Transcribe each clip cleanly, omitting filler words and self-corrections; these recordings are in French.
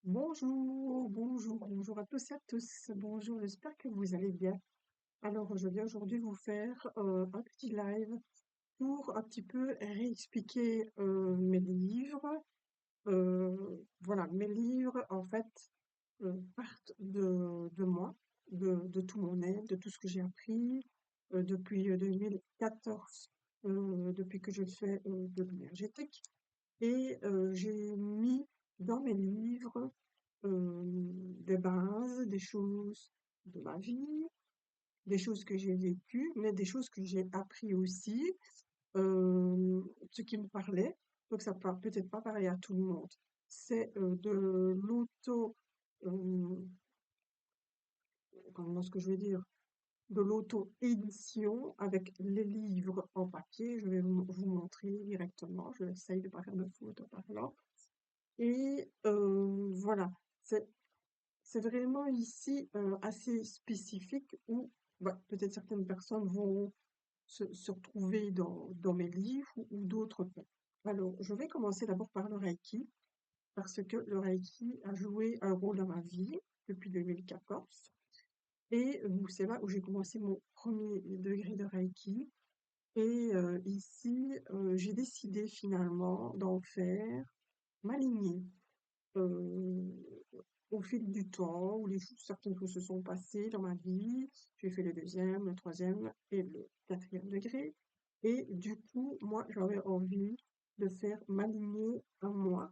Bonjour à tous et à tous. Bonjour, j'espère que vous allez bien. Alors, je viens aujourd'hui vous faire un petit live pour un petit peu réexpliquer mes livres. Voilà, mes livres, en fait, partent de moi, de tout mon aide, de tout ce que j'ai appris depuis 2014, depuis que je fais de l'énergétique. Et j'ai mis dans mes livres des bases, des choses de ma vie, des choses que j'ai vécues, mais des choses que j'ai appris aussi, ce qui me parlait. Donc ça peut peut-être pas parler à tout le monde. C'est de l'auto, euh, comment est-ce que je vais dire, de l'auto-édition avec les livres en papier. Je vais vous montrer directement. Je vais essayer de pas faire de faute en parlant. Et voilà. C'est C'est vraiment ici assez spécifique où bah, peut-être certaines personnes vont se retrouver dans mes livres ou d'autres pas. Alors, je vais commencer d'abord par le Reiki, parce que le Reiki a joué un rôle dans ma vie depuis 2014. Et c'est là où j'ai commencé mon premier degré de Reiki. Et ici, j'ai décidé finalement d'en faire ma lignée. euh, Au fil du temps, où certaines choses se sont passées dans ma vie, j'ai fait le deuxième, le troisième et le quatrième degré. Et du coup, moi, j'avais envie de faire m'aligner à moi,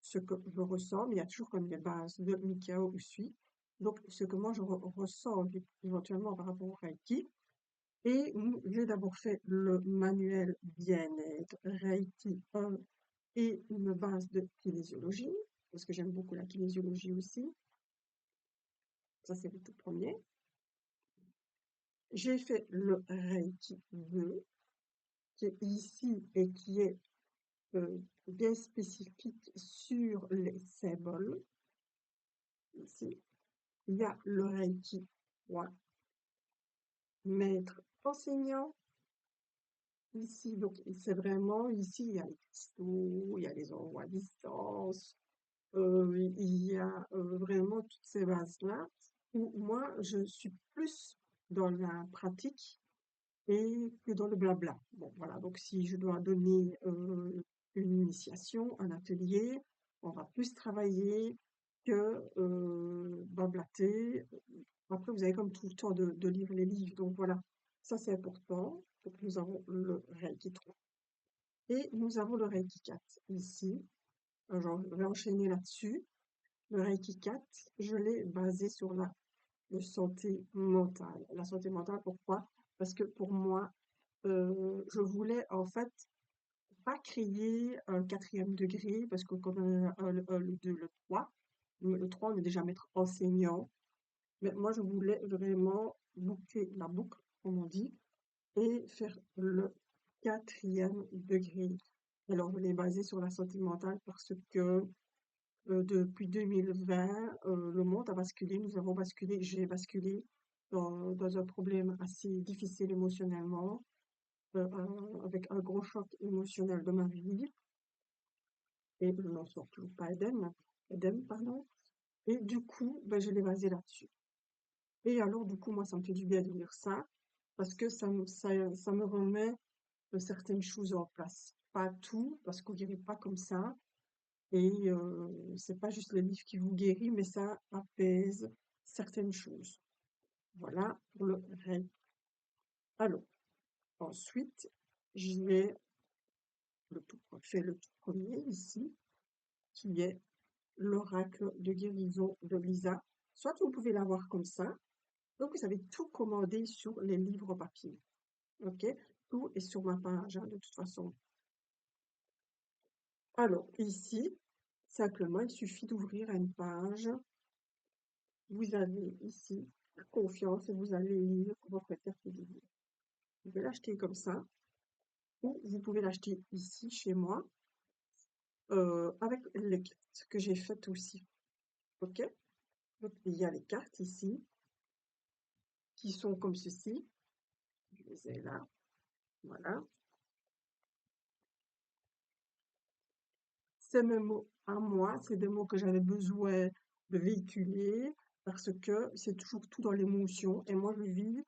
ce que je ressens, mais il y a toujours comme des bases de Mikao où je suis. Donc, ce que moi, je ressens éventuellement par rapport au Reiki. Et j'ai d'abord fait le manuel bien-être Reiki 1 et une base de kinésiologie, parce que j'aime beaucoup la kinésiologie aussi. Ça, c'est le tout premier. J'ai fait le Reiki 2, qui est ici et qui est bien spécifique sur les symboles. Ici, il y a le Reiki 3, maître enseignant. Ici, donc, c'est vraiment, ici, il y a les cristaux, il y a les envois à distance, il y a vraiment toutes ces bases-là, où moi, je suis plus dans la pratique et que dans le blabla. Bon, voilà, donc si je dois donner une initiation, un atelier, on va plus travailler que blablater. Après, vous avez comme tout le temps de lire les livres, donc voilà, ça c'est important. Donc nous avons le Reiki 3 et nous avons le Reiki 4 ici. Je vais enchaîner là-dessus. Le Reiki 4, je l'ai basé sur la santé mentale. La santé mentale, pourquoi? Parce que pour moi, je voulais en fait pas créer un quatrième degré, parce que quand on a le 2, le 3, le 3, on est déjà maître enseignant. Mais moi, je voulais vraiment boucler la boucle, comme on dit, et faire le quatrième degré. Alors, je l'ai basé sur la santé mentale parce que depuis 2020, le monde a basculé, nous avons basculé, j'ai basculé dans un problème assez difficile émotionnellement, avec un gros choc émotionnel de ma vie, et je n'en sors toujours pas indemne, pardon. Et du coup, ben, je l'ai basé là-dessus. Et alors, du coup, moi, ça me fait du bien de lire ça, parce que ça me remet certaines choses en place. Pas tout, parce qu'on guérit pas comme ça, et c'est pas juste le livre qui vous guérit, mais ça apaise certaines choses. Voilà pour le règne. Alors, ensuite, j'ai fait le tout premier ici, qui est l'oracle de guérison de Lisa. Soit vous pouvez l'avoir comme ça, donc vous avez tout commandé sur les livres papier. Ok? Tout est sur ma page, hein, de toute façon. Alors, ici, simplement, il suffit d'ouvrir une page. Vous avez ici confiance et vous allez lire votre carte de vie. Vous pouvez l'acheter comme ça, ou vous pouvez l'acheter ici chez moi, avec les cartes que j'ai faites aussi. Ok? Donc, il y a les cartes ici, qui sont comme ceci. Je les ai là. Voilà. Ces mêmes mots. à moi, c'est des mots que j'avais besoin de véhiculer parce que c'est toujours tout dans l'émotion. Et moi, je vis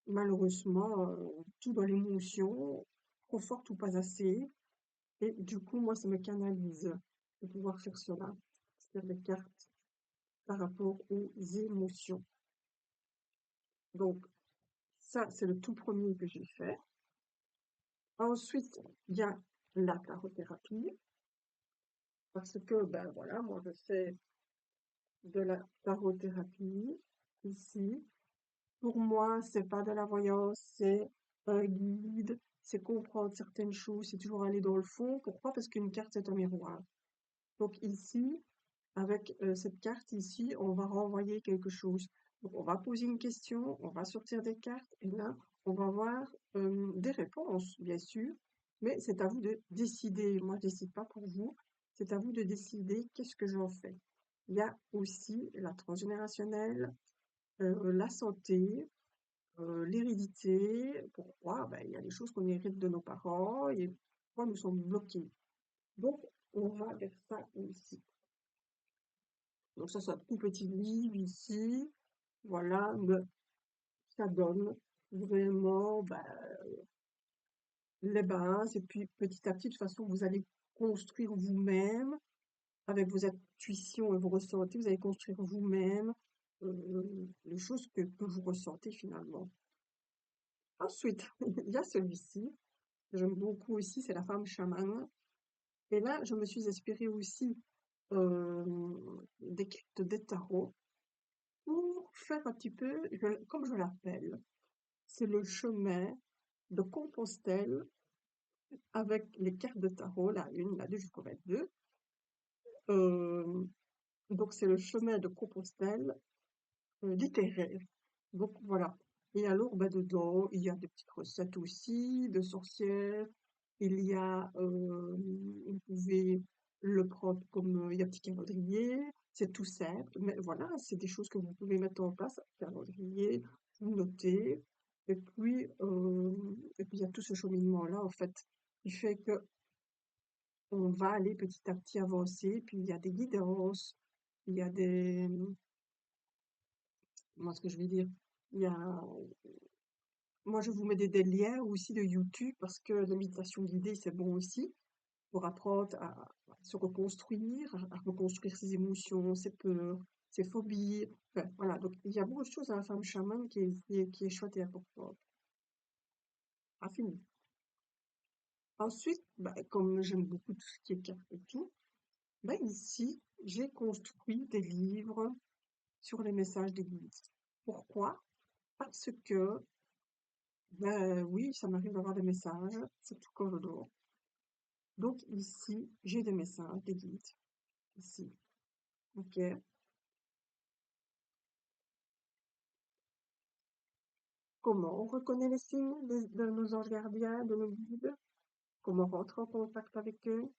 malheureusement tout dans l'émotion, trop forte ou pas assez. Et du coup, moi, ça me canalise de pouvoir faire cela, faire des cartes par rapport aux émotions. Donc, ça, c'est le tout premier que j'ai fait. Ensuite, il y a la tarothérapie, parce que, ben voilà, moi, je fais de la tarothérapie ici. Pour moi, c'est pas de la voyance, c'est un guide, c'est comprendre certaines choses, c'est toujours aller dans le fond. Pourquoi? Parce qu'une carte, c'est un miroir. Donc ici, avec cette carte ici, on va renvoyer quelque chose. Donc on va poser une question, on va sortir des cartes et là, on va avoir des réponses, bien sûr, mais c'est à vous de décider. Moi, je décide pas pour vous. C'est à vous de décider qu'est-ce que j'en fais. Il y a aussi la transgénérationnelle, la santé, l'hérédité. Pourquoi? Ben, il y a des choses qu'on hérite de nos parents et pourquoi nous sommes bloqués. Donc, on va vers ça aussi. Donc ça, c'est un tout petit livre ici. Voilà, mais ça donne vraiment ben, les bases. Et puis petit à petit, de toute façon, vous allez construire vous-même avec vos intuitions et vos ressentis. Vous allez construire vous-même les choses que vous ressentez finalement. Ensuite, il y a celui-ci, que j'aime beaucoup aussi, c'est la femme chamane. Et là, je me suis inspirée aussi des cartes des tarots pour faire un petit peu, comme je l'appelle, c'est le chemin de Compostelle avec les cartes de tarot, la 1, la 2 jusqu'au 22. Euh, donc c'est le chemin de Compostelle littéraire. Donc voilà. Et alors, bah, dedans, il y a des petites recettes aussi de sorcières. Il y a, vous pouvez le prendre comme, il y a un petit calendrier. C'est tout simple, mais voilà, c'est des choses que vous pouvez mettre en place. Calendrier, vous notez. Et puis il y a tout ce cheminement-là, en fait, qui fait que on va aller petit à petit avancer. Puis il y a des guidances, il y a des, moi, ce que je vais dire, il y a moi, je vous mets des liens aussi de YouTube parce que la méditation guidée, c'est bon aussi pour apprendre à se reconstruire, à reconstruire ses émotions, ses peurs, ses phobies. Enfin, voilà, donc il y a beaucoup de choses à la femme chamane qui est chouette et importante. Ah, fini. Ensuite, bah, comme j'aime beaucoup tout ce qui est carte et tout, bah, ici, j'ai construit des livres sur les messages des guides. Pourquoi? Parce que, ben oui, ça m'arrive d'avoir des messages, surtout quand je dors. Donc ici, j'ai des messages, des guides, ici. Ok. Comment on reconnaît les signes de nos anges gardiens, de nos guides? Comment on rentre en contact avec eux,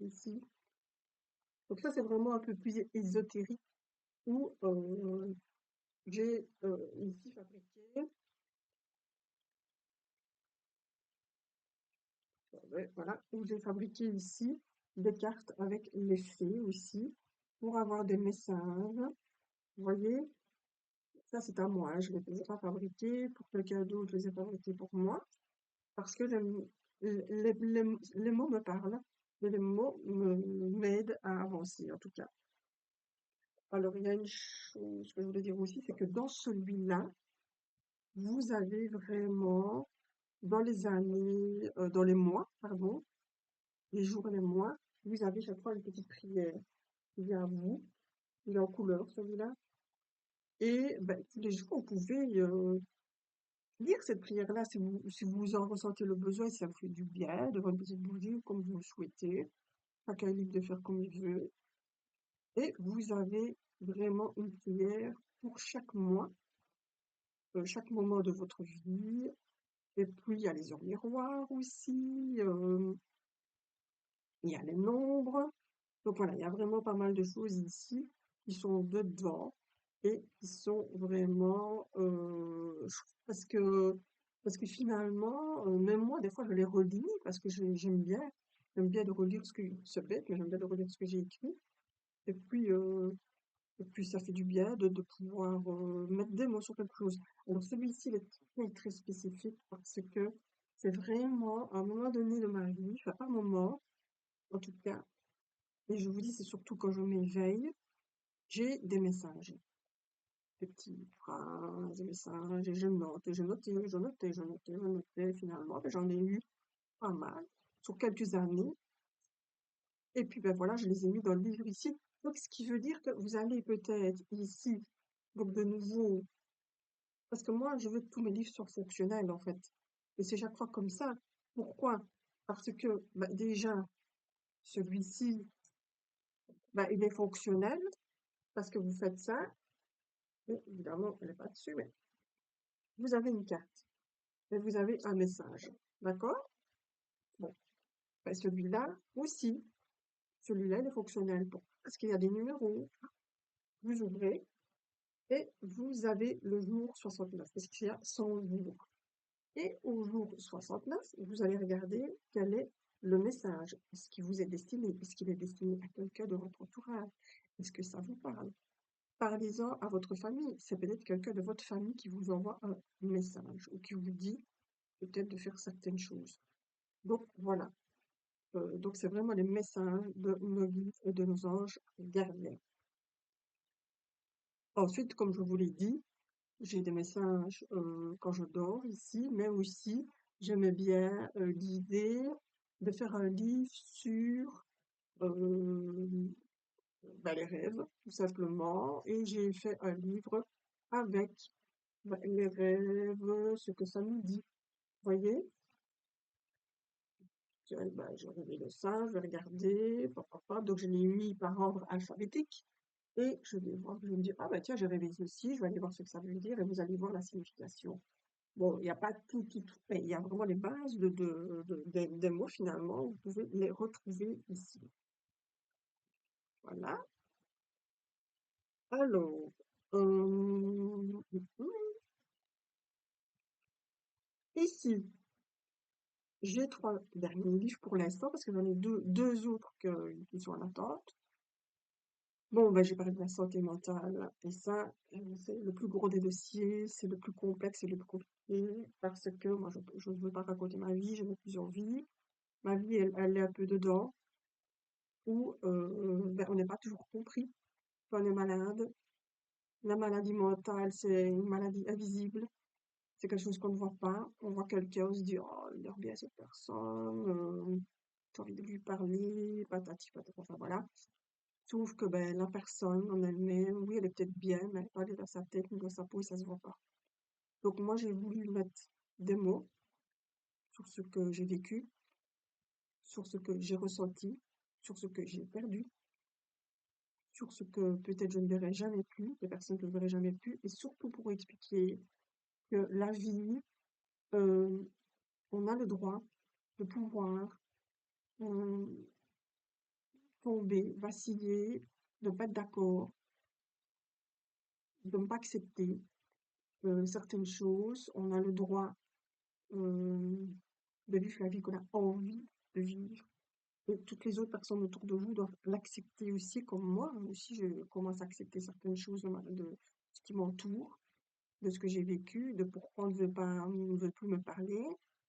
ici? Donc ça, c'est vraiment un peu plus ésotérique où j'ai ici fabriqué, ouais, voilà, où j'ai fabriqué ici des cartes avec les fées aussi pour avoir des messages. Vous voyez, ça c'est à moi, je ne les ai pas fabriqués pour quelqu'un d'autre, je les ai fabriqués pour moi. Parce que les mots me parlent, et les mots m'aident à avancer, en tout cas. Alors, il y a une chose que je voulais dire aussi, c'est que dans celui-là, vous avez vraiment, dans les années, dans les mois, pardon, les jours et les mois, vous avez chaque fois une petite prière. Il y a vous, il est en couleur, celui-là. Et ben, tous les jours, vous pouvez lire cette prière-là si vous en ressentez le besoin, si ça vous fait du bien, devant une petite bougie, comme vous le souhaitez. Chacun est libre de faire comme il veut. Et vous avez vraiment une prière pour chaque moment de votre vie. Et puis, il y a les heures miroirs aussi, il y a les nombres. Donc voilà, il y a vraiment pas mal de choses ici qui sont dedans et qui sont vraiment, parce que, parce que finalement, même moi, des fois, je les relis parce que j'aime bien. J'aime bien de relire c'est bête, mais j'aime bien de relire ce que j'ai écrit. Et puis, euh, et puis ça fait du bien de pouvoir mettre des mots sur quelque chose. Alors celui-ci, il est très, très spécifique parce que c'est vraiment à un moment donné de ma vie, enfin pas un moment, en tout cas, et je vous dis, c'est surtout quand je m'éveille, j'ai des messages, des petites phrases, des messages, et je note, et je notais, je notais, je notais, je notais, finalement, ben, j'en ai eu pas mal sur quelques années. Et puis ben voilà, je les ai mis dans le livre ici. Donc ce qui veut dire que vous allez peut-être ici, donc de nouveau, parce que moi je veux que tous mes livres soient fonctionnels en fait. Et c'est chaque fois comme ça. Pourquoi? Parce que ben, déjà, celui-ci, ben, il est fonctionnel, parce que vous faites ça, et évidemment, elle n'est pas dessus, mais vous avez une carte, et vous avez un message. D'accord? Bon, ben, celui-là aussi, celui-là, il est fonctionnel. Pourquoi? Parce qu'il y a des numéros. Vous ouvrez, et vous avez le jour 69, parce qu'il y a 100 jours. Et au jour 69, vous allez regarder quel est le message. Est-ce qu'il vous est destiné? Est-ce qu'il est destiné à quelqu'un de votre entourage? Est-ce que ça vous parle? Parlez-en à votre famille. C'est peut-être quelqu'un de votre famille qui vous envoie un message ou qui vous dit peut-être de faire certaines choses. Donc voilà. Donc c'est vraiment les messages de nos guides et de nos anges gardiens. Ensuite, comme je vous l'ai dit, j'ai des messages quand je dors ici, mais aussi j'aimais bien l'idée de faire un livre sur euh, ben, les rêves, tout simplement. Et j'ai fait un livre avec ben, les rêves, ce que ça nous dit. Vous voyez? Ben, j'ai regardé ça, je vais regarder, papa. Donc je l'ai mis par ordre alphabétique. Et je vais voir, je vais me dire, ah ben tiens, j'ai rêvé ceci, je vais aller voir ce que ça veut dire, et vous allez voir la signification. Bon, il n'y a pas tout, mais il y a vraiment les bases des mots finalement. Vous pouvez les retrouver ici. Voilà. Alors, ici, j'ai trois derniers livres pour l'instant parce que j'en ai deux autres qui sont en attente. Bon, ben, j'ai parlé de la santé mentale et ça, c'est le plus gros des dossiers, c'est le plus complexe, c'est le plus compliqué parce que moi, je ne veux pas raconter ma vie, j'ai plusieurs vies. Ma vie, elle est un peu dedans. Où ben, on n'est pas toujours compris quand on est malade. La maladie mentale, c'est une maladie invisible. C'est quelque chose qu'on ne voit pas. On voit quelqu'un, on se dit, oh, il dort bien cette personne, j'ai envie de lui parler, patati patata, enfin voilà. Sauf que ben, la personne en elle-même, oui, elle est peut-être bien, mais elle n'est pas dans sa tête ni dans sa peau et ça se voit pas. Donc moi, j'ai voulu mettre des mots sur ce que j'ai vécu, sur ce que j'ai ressenti, sur ce que j'ai perdu, sur ce que peut-être je ne verrai jamais plus, des personnes que je ne verrai jamais plus, et surtout pour expliquer que la vie, euh, on a le droit de pouvoir euh, tomber, vaciller, de ne pas être d'accord, de ne pas accepter certaines choses. On a le droit euh, de vivre la vie qu'on a envie de vivre. Et toutes les autres personnes autour de vous doivent l'accepter aussi, comme moi. Moi aussi, je commence à accepter certaines choses de ce qui m'entoure, de ce que j'ai vécu, de pourquoi on ne veut plus me parler,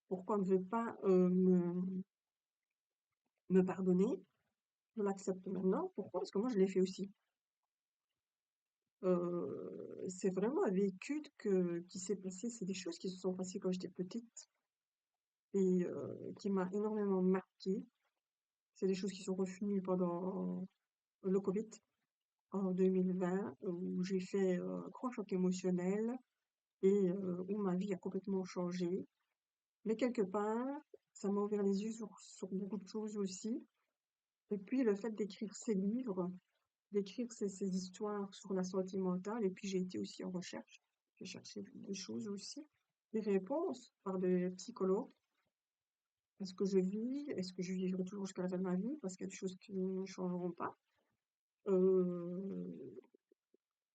pourquoi on ne veut pas me pardonner. Je l'accepte maintenant. Pourquoi? Parce que moi, je l'ai fait aussi. C'est vraiment un vécu qui s'est passé. C'est des choses qui se sont passées quand j'étais petite et qui m'a énormément marquée. C'est des choses qui sont revenues pendant le Covid en 2020, où j'ai fait un grand choc émotionnel et où ma vie a complètement changé. Mais quelque part, ça m'a ouvert les yeux sur beaucoup de choses aussi. Et puis le fait d'écrire ces livres, d'écrire ces histoires sur la santé mentale, et puis j'ai été aussi en recherche. J'ai cherché des choses aussi, des réponses par des psychologues. Est-ce que je vis? Est-ce que je vivrai toujours jusqu'à la fin de ma vie? Parce qu'il y a des choses qui ne changeront pas. Euh,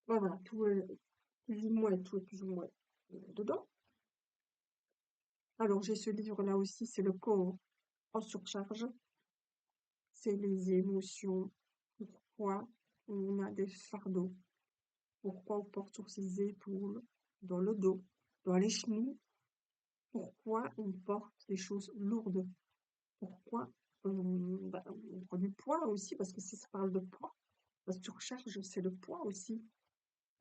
ouais, voilà, tout est plus ou moins, tout est plus ou moins dedans. Alors j'ai ce livre-là aussi, c'est Le corps en surcharge. c'est les émotions. Pourquoi on a des fardeaux? Pourquoi on porte sur ses épaules, dans le dos, dans les genoux? Pourquoi on porte des choses lourdes? Pourquoi on prend du poids aussi? Parce que si ça parle de poids, la surcharge, c'est le poids aussi.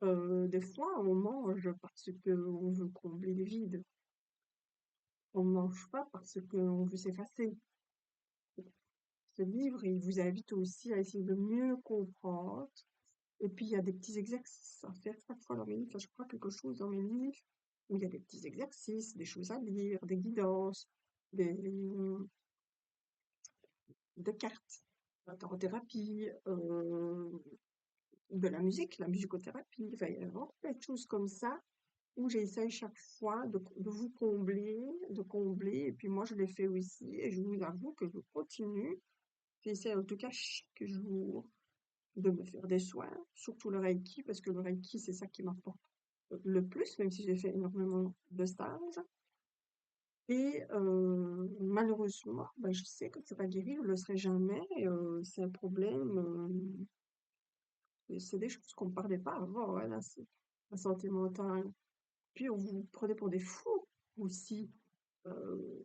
Des fois, on mange parce qu'on veut combler des vides. On ne mange pas parce qu'on veut s'effacer. Ce livre, il vous invite aussi à essayer de mieux comprendre. Et puis, il y a des petits exercices à faire chaque fois dans mes livres. Enfin, je crois quelque chose dans mes livres où il y a des petits exercices, des choses à lire, des guidances, des cartes, la tarothérapie, de la musicothérapie. Enfin, il y a vraiment plein de choses comme ça où j'essaye chaque fois de vous combler, de combler. Et puis moi, je l'ai fait aussi. Et je vous avoue que je continue. J'essaie en tout cas chaque jour de me faire des soins, surtout le Reiki, parce que le Reiki, c'est ça qui m'apporte le plus, même si j'ai fait énormément de stages. Et malheureusement, ben, je sais que c'est pas guéri, je le serai jamais. C'est un problème, et c'est des choses qu'on ne parlait pas avant, hein, la santé mentale. Puis on vous prenait pour des fous aussi. Euh,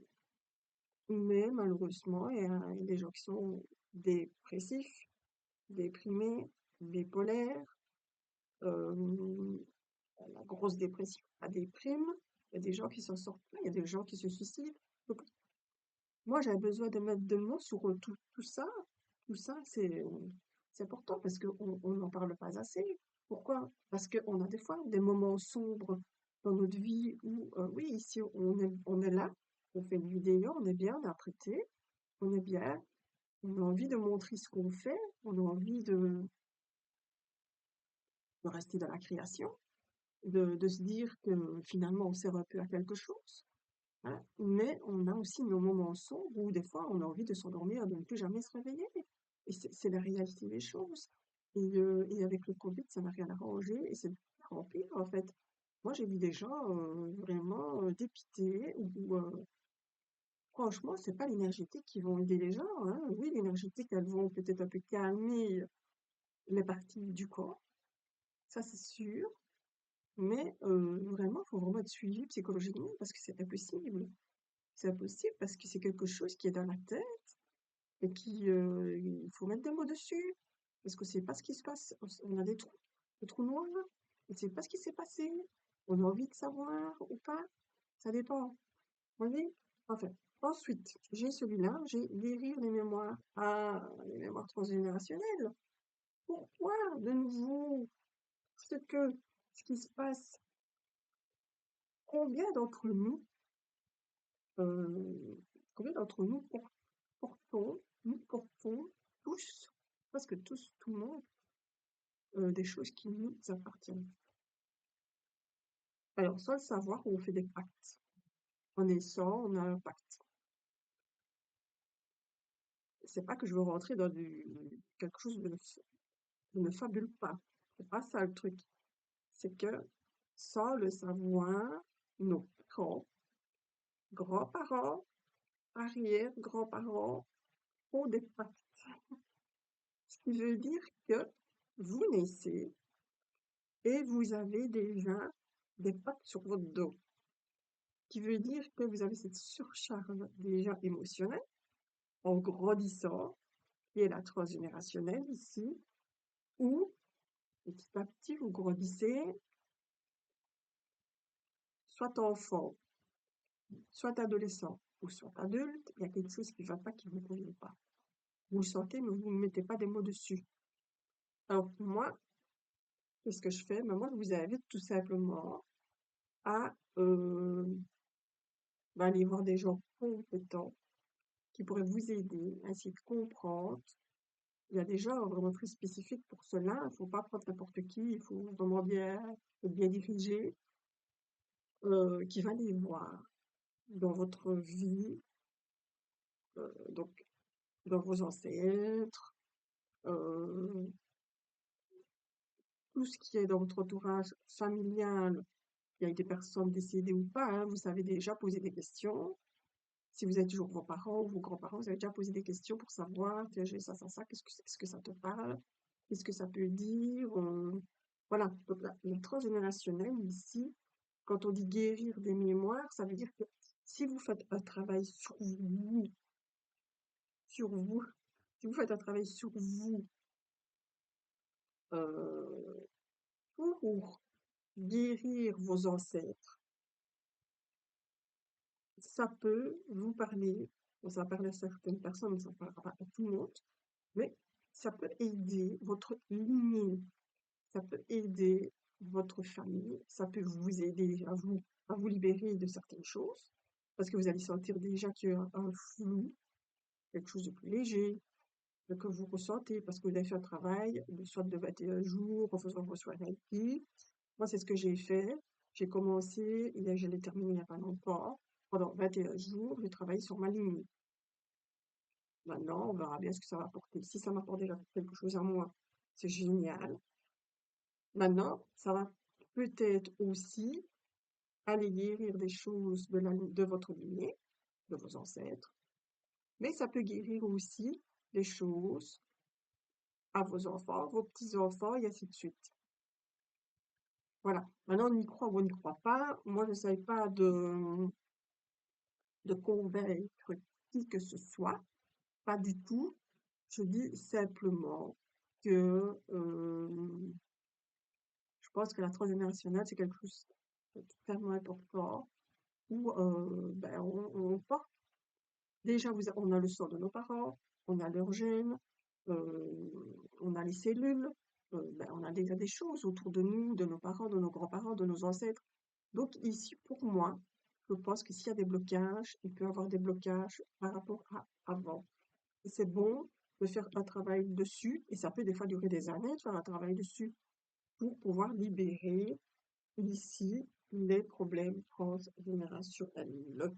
mais malheureusement, il y a des gens qui sont dépressifs, déprimés, bipolaires, euh, la grosse dépression, la déprime. Il y a des gens qui s'en sortent pas, il y a des gens qui se suicident. Donc, moi, j'avais besoin de mettre de mots sur tout ça. Tout ça, c'est important parce qu'on n'en parle pas assez. Pourquoi? Parce qu'on a des fois des moments sombres dans notre vie où, oui, ici, on est là, on fait une vidéo, on est bien, on est apprêté, on est bien, on a envie de montrer ce qu'on fait, on a envie de rester dans la création, de se dire que finalement on sert un peu à quelque chose. Voilà. Mais on a aussi nos moments sombres où des fois on a envie de s'endormir, de ne plus jamais se réveiller. Et c'est la réalité des choses. Et avec le Covid, ça n'a rien arrangé et c'est de pire en pire en fait. Moi, j'ai vu des gens vraiment dépités où franchement, c'est pas l'énergétique qui vont aider les gens, hein. Oui, l'énergétique, elles vont peut-être un peu calmer les parties du corps, ça c'est sûr. Mais vraiment, il faut vraiment être suivi psychologiquement parce que c'est impossible. C'est impossible parce que c'est quelque chose qui est dans la tête et il faut mettre des mots dessus. Parce qu'on ne sait pas ce qui se passe. On a des trous noirs. On ne sait pas ce qui s'est passé. On a envie de savoir ou pas. Ça dépend. Vous voyez? Enfin. Ensuite, j'ai celui-là, j'ai guérir les mémoires. Ah, les mémoires transgénérationnelles. Pourquoi de nouveau? Parce que ce qui se passe, combien d'entre nous, euh, combien d'entre nous nous portons tous, presque tous, tout le monde, des choses qui nous appartiennent. Alors, sans le savoir, on fait des pactes. En naissant, on a un pacte. C'est pas que je veux rentrer dans quelque chose je ne fabule pas. C'est pas ça le truc. C'est que, sans le savoir, nos parents, grands-parents, arrière-grands-parents font des pactes. Ce qui veut dire que vous naissez et vous avez déjà des pactes sur votre dos. Qui veut dire que vous avez cette surcharge déjà émotionnelle en grandissant, qui est la transgénérationnelle ici, où petit à petit vous grandissez, soit enfant, soit adolescent, ou soit adulte, il y a quelque chose qui ne va pas, qui ne vous convient pas. Vous le sentez, mais vous ne mettez pas des mots dessus. Alors pour moi, qu'est-ce que je fais? Ben, moi, je vous invite tout simplement à aller voir des gens compétents qui pourraient vous aider à essayer de comprendre. Il y a des gens vraiment très spécifiques pour cela. Il ne faut pas prendre n'importe qui. Il faut vraiment être bien dirigé, qui va les voir dans votre vie, donc dans vos ancêtres, euh, tout ce qui est dans votre entourage familial. Il y a des personnes décédées ou pas, hein, vous savez déjà poser des questions. Si vous êtes toujours vos parents ou vos grands-parents, vous avez déjà posé des questions pour savoir, tiens, j'ai ça, est-ce que ça te parle? Qu'est-ce que ça peut dire? Voilà. Donc, le transgénérationnel, ici, quand on dit guérir des mémoires, ça veut dire que si vous faites un travail sur vous, si vous faites un travail sur vous, euh, pour guérir vos ancêtres, ça peut vous parler, bon, ça va parler à certaines personnes, mais ça ne parlera pas à tout le monde, mais ça peut aider votre lignée, ça peut aider votre famille, ça peut vous aider à vous libérer de certaines choses, parce que vous allez sentir déjà qu'il y a un flou, quelque chose de plus léger, que vous ressentez, parce que vous avez fait un travail, soit de 21 jours, en faisant vos soins Reiki. Moi, c'est ce que j'ai fait. J'ai commencé, je l'ai terminé il n'y a pas longtemps. Pendant 21 jours, j'ai travaillé sur ma lignée. Maintenant, on verra bien ce que ça va apporter. Si ça m'apporte déjà quelque chose à moi, c'est génial. Maintenant, ça va peut-être aussi aller guérir des choses de votre lignée, de vos ancêtres, mais ça peut guérir aussi des choses à vos enfants, vos petits-enfants, et ainsi de suite. Voilà. Maintenant, on y croit ou on n'y croit pas. Moi, je n'essaye pas de convaincre qui que ce soit, pas du tout. Je dis simplement que je pense que la transgénérationnelle, c'est quelque chose d'extrêmement important où ben, on porte. Déjà, on a le sang de nos parents, on a leurs gènes, on a les cellules, ben, on a déjà des choses autour de nous, de nos parents, de nos grands-parents, de nos ancêtres. Donc ici, pour moi, je pense que s'il y a des blocages, il peut y avoir des blocages par rapport à avant. Et c'est bon de faire un travail dessus, et ça peut des fois durer des années de faire un travail dessus pour pouvoir libérer ici les problèmes transgénérationnels.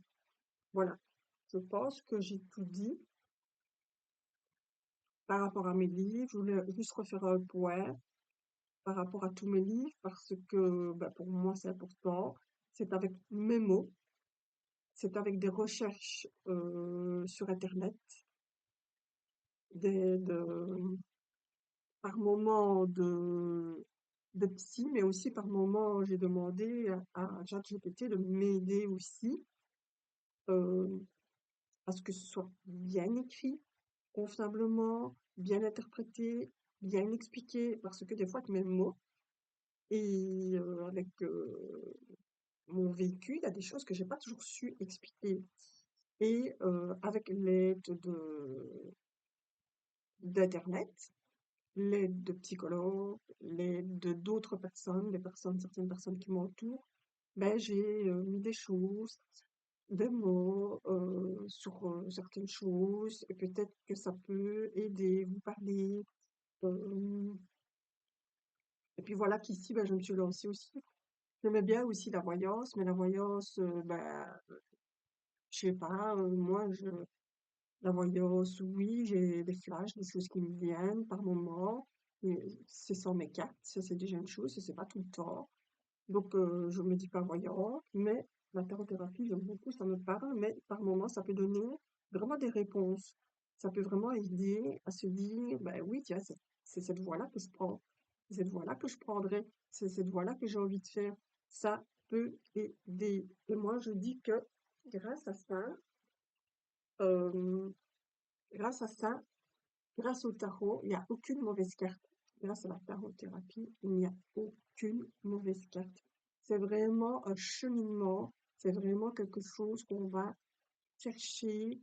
Voilà. Je pense que j'ai tout dit par rapport à mes livres. Je voulais juste refaire un point par rapport à tous mes livres parce que ben, pour moi c'est important. C'est avec mes mots, c'est avec des recherches sur Internet, par moments de psy, mais aussi par moments j'ai demandé à ChatGPT de m'aider aussi euh, à ce que ce soit bien écrit, convenablement, bien interprété, bien expliqué, parce que des fois, avec mes mots et avec mon vécu, il y a des choses que j'ai pas toujours su expliquer. Et avec l'aide d'Internet, l'aide de psychologues, l'aide de d'autres personnes, certaines personnes qui m'entourent, ben j'ai mis des choses, des mots sur certaines choses, et peut-être que ça peut aider, vous parler. euh, et puis voilà qu'ici, ben, je me suis lancée aussi. J'aimais bien aussi la voyance, mais la voyance, ben, je sais pas, la voyance, oui, j'ai des flashs, des choses qui me viennent par moment. Mais c'est sans mes cartes, ça c'est déjà une chose, et c'est pas tout le temps. Donc, je me dis pas voyante, mais la tarothérapie, j'aime beaucoup, ça me parle, mais par moment, ça peut donner vraiment des réponses. Ça peut vraiment aider à se dire, ben oui, tiens, c'est cette voie-là que je prends. C'est cette voie-là que je prendrai. C'est cette voie-là que j'ai envie de faire. Ça peut aider. Et moi, je dis que grâce à ça, euh, grâce à ça, grâce au tarot, il n'y a aucune mauvaise carte. Grâce à la tarothérapie, il n'y a aucune mauvaise carte. C'est vraiment un cheminement, c'est vraiment quelque chose qu'on va chercher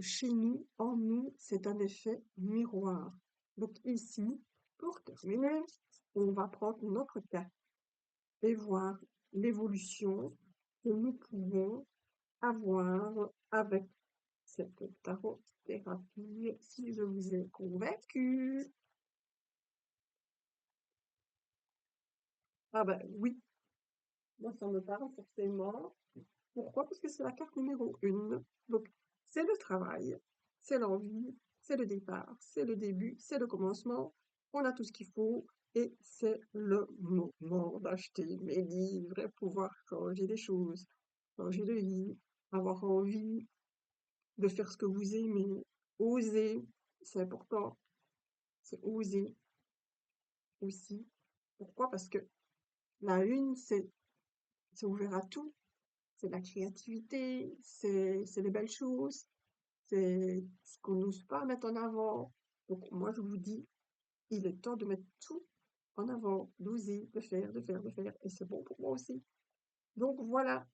chez nous, en nous, c'est un effet miroir. Donc ici, pour terminer, on va prendre notre carte et voir l'évolution que nous pouvons avoir avec cette tarot-thérapie, si je vous ai convaincu. Ah ben oui, moi ça me parle forcément. Pourquoi? Parce que c'est la carte numéro 1. Donc c'est le travail, c'est l'envie, c'est le départ, c'est le début, c'est le commencement. On a tout ce qu'il faut et c'est le moment d'acheter mes livres et pouvoir changer des choses, changer de vie. avoir envie de faire ce que vous aimez, oser, c'est important, c'est oser aussi. Pourquoi? Parce que la une, c'est ouvert à tout, c'est la créativité, c'est les belles choses, c'est ce qu'on n'ose pas mettre en avant. Donc moi, je vous dis, il est temps de mettre tout en avant, d'oser, de faire, de faire, de faire, et c'est bon pour moi aussi. Donc voilà,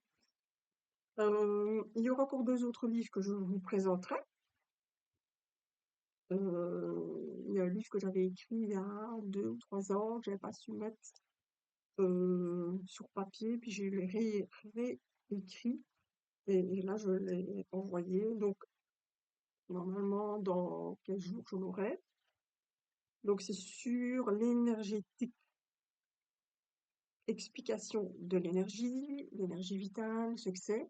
il y aura encore deux autres livres que je vous présenterai. Il y a un livre que j'avais écrit il y a 2 ou 3 ans, que j'avais pas su mettre sur papier, puis j'ai réécrit, et là je l'ai envoyé. Donc normalement dans 15 jours je l'aurai. Donc c'est sur l'énergétique, explication de l'énergie, l'énergie vitale, ce que c'est,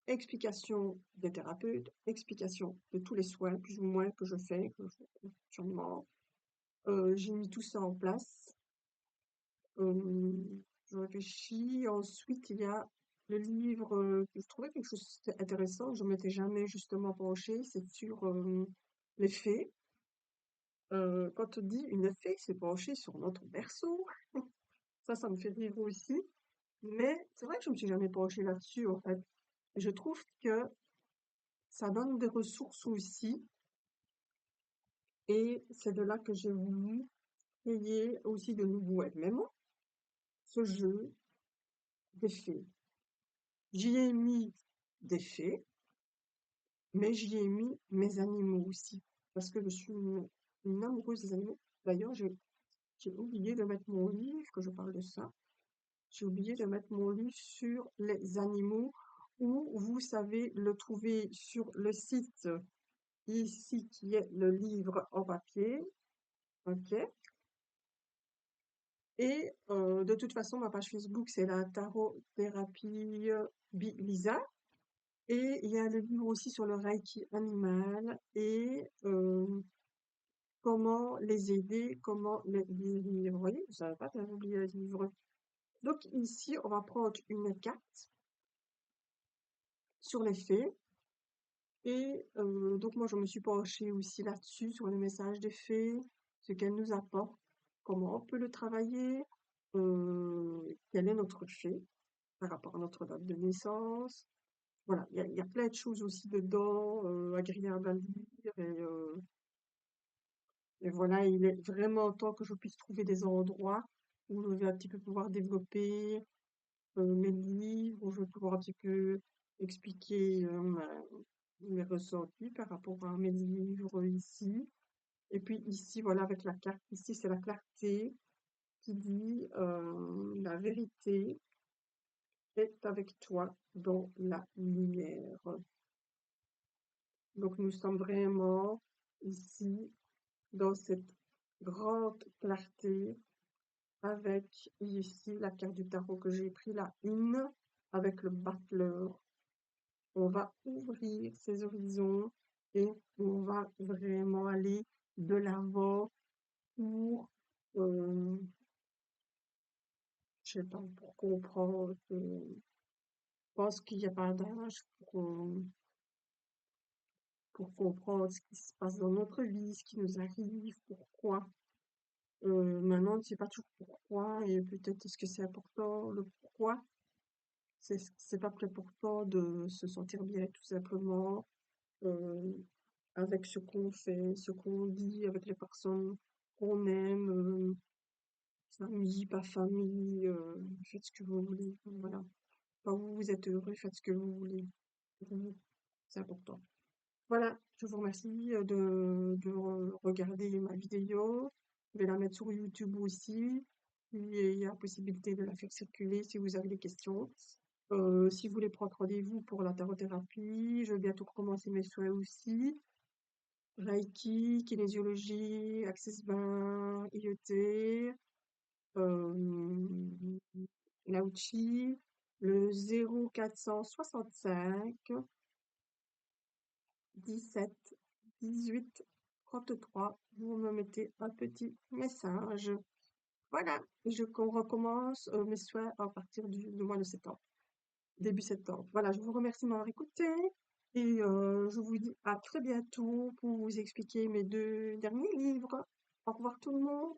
explication des thérapeutes, explication de tous les soins plus ou moins que je fais, que je fais actuellement. J'ai mis tout ça en place. Je réfléchis. Ensuite, il y a le livre que je trouvais quelque chose d'intéressant. Je m'étais jamais justement penchée. C'est sur les fées. Quand on dit une fée s'est penchée sur notre berceau, ça me fait rire aussi. Mais c'est vrai que je me suis jamais penchée là-dessus en fait. Je trouve que ça donne des ressources aussi. Et c'est de là que j'ai voulu créer aussi de nouveaux éléments, ce jeu des fées. J'y ai mis des fées, mais j'y ai mis mes animaux aussi, parce que je suis une amoureuse des animaux. D'ailleurs, j'ai oublié de mettre mon livre, que je parle de ça. J'ai oublié de mettre mon livre sur les animaux, où vous savez le trouver sur le site ici, qui est le livre en papier. Ok. Et de toute façon, ma page Facebook, c'est la Tarot Thérapie Lisa. Et il y a le livre aussi sur le Reiki animal et comment les aider, comment les guérir. Vous voyez, je savais pas que j'avais oublié le livre. Donc ici, on va prendre une carte sur les fées. Et donc moi, je me suis penchée aussi là-dessus, sur le message des fées, ce qu'elles nous apportent, comment on peut le travailler, quelle est notre fée par rapport à notre date de naissance. Voilà, il y a plein de choses aussi dedans, agréables à lire, et voilà, il est vraiment temps que je puisse trouver des endroits où je vais un petit peu pouvoir développer mes livres, où je vais pouvoir un petit peu expliquer mes ressentis par rapport à mes livres ici. Et puis ici, voilà, avec la carte, ici, c'est la clarté qui dit la vérité est avec toi dans la lumière. Donc nous sommes vraiment ici dans cette grande clarté, avec ici la carte du tarot que j'ai pris, la une, avec le battleur. On va ouvrir ses horizons et on va vraiment aller de l'avant pour, euh, je sais pas, pour comprendre. Je pense qu'il n'y a pas d'âge pour comprendre ce qui se passe dans notre vie, ce qui nous arrive, pourquoi. Maintenant, on ne sait pas toujours pourquoi, et peut-être est-ce que c'est important, le pourquoi. C'est pas très important de se sentir bien, tout simplement, euh, avec ce qu'on fait, ce qu'on dit, avec les personnes qu'on aime, famille, pas famille, faites ce que vous voulez, voilà. Quand vous êtes heureux, faites ce que vous voulez. Pour vous, c'est important. Voilà, je vous remercie de regarder ma vidéo. Je vais la mettre sur YouTube aussi. Il y a possibilité de la faire circuler si vous avez des questions. Si vous voulez prendre rendez-vous pour la tarothérapie, je vais bientôt recommencer mes soins aussi. Reiki, kinésiologie, Access Bar, IET, Lauchi, le 0465 17 18 33. Vous me mettez un petit message. Voilà, qu'on recommence mes soins à partir du mois de septembre. début septembre. Voilà, je vous remercie de m'avoir écouté et je vous dis à très bientôt pour vous expliquer mes deux derniers livres. Au revoir tout le monde.